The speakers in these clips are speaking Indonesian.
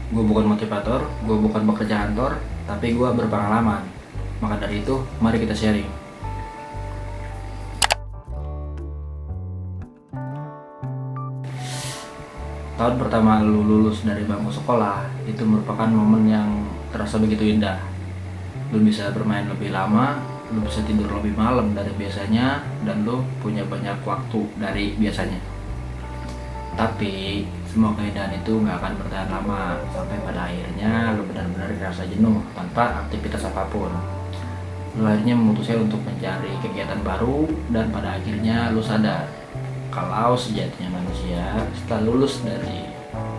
Gue bukan motivator, gue bukan pekerja kantor, tapi gue berpengalaman. Maka dari itu, mari kita sharing. Tahun pertama lu lulus dari bangku sekolah, itu merupakan momen yang terasa begitu indah. Lu bisa bermain lebih lama, lu bisa tidur lebih malam dari biasanya, dan lu punya banyak waktu dari biasanya. Tapi semua keindahan itu nggak akan bertahan lama, sampai pada akhirnya lu benar-benar dirasa jenuh tanpa aktivitas apapun. Lu akhirnya memutuskan untuk mencari kegiatan baru, dan pada akhirnya lu sadar kalau sejatinya manusia setelah lulus dari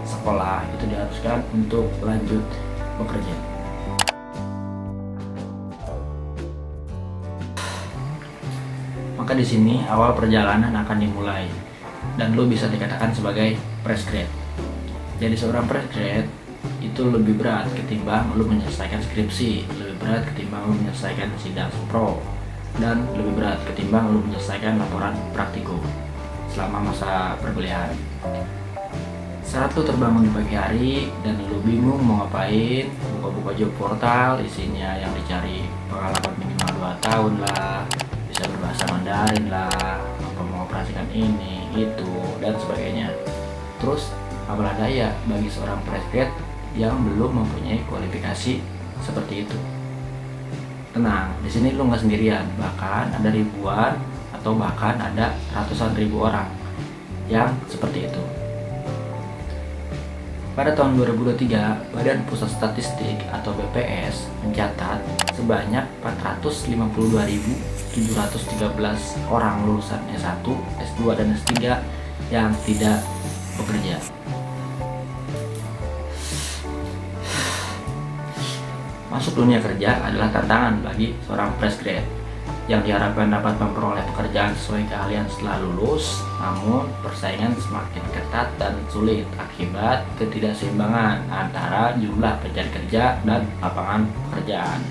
sekolah itu diharuskan untuk lanjut bekerja. Maka di sini awal perjalanan akan dimulai, dan lu bisa dikatakan sebagai fresh grade. Jadi seorang fresh grade itu lebih berat ketimbang lu menyelesaikan skripsi, lebih berat ketimbang lu menyelesaikan sidang pro, dan lebih berat ketimbang lu menyelesaikan laporan praktikum selama masa perkuliahan. Saat lu terbangun di pagi hari dan lu bingung mau ngapain, buka-buka job portal, isinya yang dicari pengalaman minimal 2 tahun lah, bisa berbahasa Mandarin lah, mampu mengoperasikan ini, itu, dan sebagainya. Terus, apalah daya bagi seorang fresh grade yang belum mempunyai kualifikasi seperti itu. Tenang, di sini lu nggak sendirian, bahkan ada ribuan atau bahkan ada ratusan ribu orang yang seperti itu. Pada tahun 2023, Badan Pusat Statistik atau BPS mencatat sebanyak 452.713 orang lulusan S1, S2, dan S3 yang tidak bekerja. Masuk dunia kerja adalah tantangan bagi seorang fresh grade yang diharapkan dapat memperoleh pekerjaan sesuai keahlian setelah lulus, namun persaingan semakin ketat dan sulit akibat ketidakseimbangan antara jumlah pencari kerja dan lapangan pekerjaan.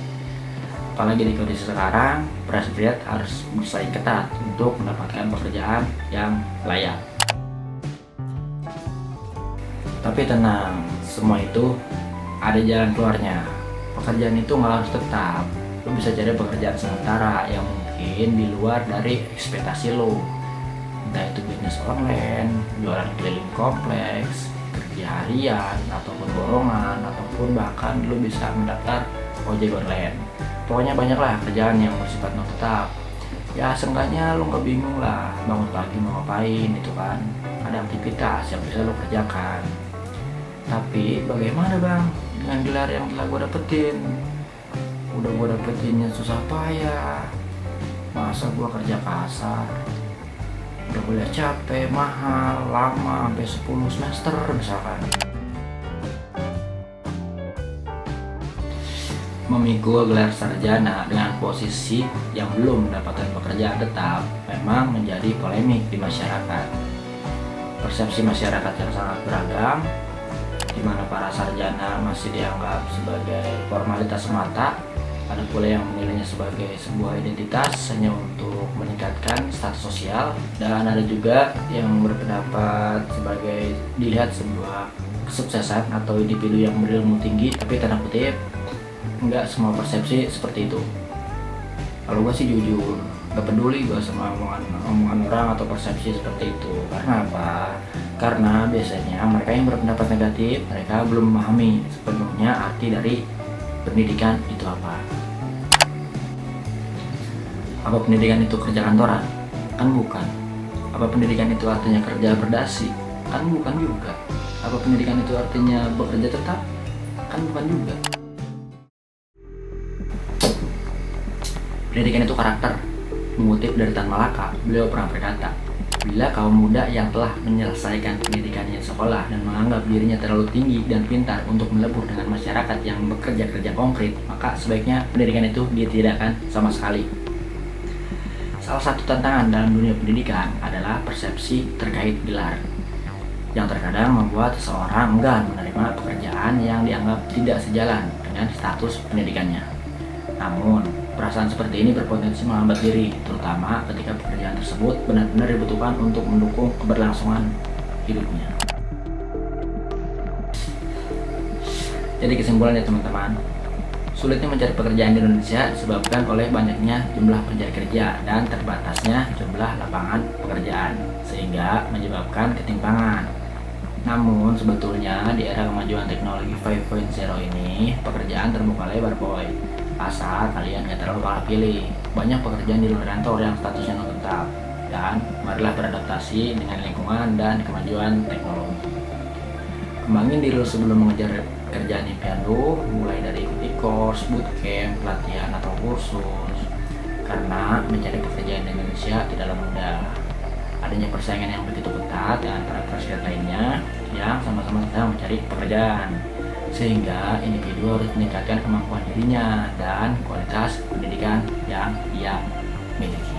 Apalagi di kondisi sekarang, fresh grade harus bersaing ketat untuk mendapatkan pekerjaan yang layak. Tapi tenang, semua itu ada jalan keluarnya. Pekerjaan itu nggak harus tetap. Lo bisa cari pekerjaan sementara yang mungkin di luar dari ekspektasi lo, entah itu bisnis online, jualan keliling kompleks, kerja harian, ataupun borongan, ataupun bahkan lo bisa mendaftar ojek online. Pokoknya banyaklah kerjaan yang bersifat non tetap. Ya seenggaknya lo nggak bingung lah bangun pagi mau ngapain, itu kan ada aktivitas yang bisa lo kerjakan. Tapi bagaimana bang dengan gelar yang telah gue dapetin? Udah gue dapetinnya susah payah, masa gue kerja kasar, udah kuliah capek, mahal, lama, sampai 10 semester misalkan. Memikul gelar sarjana dengan posisi yang belum mendapatkan pekerjaan tetap memang menjadi polemik di masyarakat. Persepsi masyarakat yang sangat beragam, di mana para sarjana masih dianggap sebagai formalitas semata. Ada pula yang menilainya sebagai sebuah identitas hanya untuk meningkatkan status sosial, dan ada juga yang berpendapat sebagai dilihat sebuah kesuksesan atau individu yang berilmu tinggi. Tapi tanda kutip, nggak semua persepsi seperti itu. Kalau gue sih jujur, gak peduli gue sama omongan orang atau persepsi seperti itu. Karena apa? Karena biasanya mereka yang berpendapat negatif, mereka belum memahami sepenuhnya arti dari pendidikan itu apa. Apa pendidikan itu kerja kantoran? Kan bukan. Apa pendidikan itu artinya kerja berdasi? Kan bukan juga. Apa pendidikan itu artinya bekerja tetap? Kan bukan juga. Pendidikan itu karakter. Mengutip dari Tan Malaka, beliau pernah berkata, bila kaum muda yang telah menyelesaikan pendidikannya di sekolah dan menganggap dirinya terlalu tinggi dan pintar untuk melebur dengan masyarakat yang bekerja kerja konkret, maka sebaiknya pendidikan itu ditidakkan sama sekali. Salah satu tantangan dalam dunia pendidikan adalah persepsi terkait gelar, yang terkadang membuat seseorang enggan menerima pekerjaan yang dianggap tidak sejalan dengan status pendidikannya. Namun, perasaan seperti ini berpotensi menghambat diri, terutama ketika pekerjaan tersebut benar-benar dibutuhkan untuk mendukung keberlangsungan hidupnya. Jadi kesimpulannya teman-teman, sulitnya mencari pekerjaan di Indonesia disebabkan oleh banyaknya jumlah pencari kerja dan terbatasnya jumlah lapangan pekerjaan, sehingga menyebabkan ketimpangan. Namun sebetulnya di era kemajuan teknologi 5.0 ini, pekerjaan terbuka lebar boy. Asal kalian gak terlalu kalah pilih. Banyak pekerjaan di luar kantor yang statusnya non tetap. Dan marilah beradaptasi dengan lingkungan dan kemajuan teknologi. Kembangin diri lo sebelum mengejar kerjaan impian lo, mulai dari ikuti course, bootcamp, pelatihan atau kursus. Karena mencari pekerjaan di Indonesia tidaklah mudah. Adanya persaingan yang begitu ketat dengan para fresh lainnya yang sama-sama sedang mencari pekerjaan, sehingga individu harus meningkatkan kemampuan dirinya dan kualitas pendidikan yang ia miliki.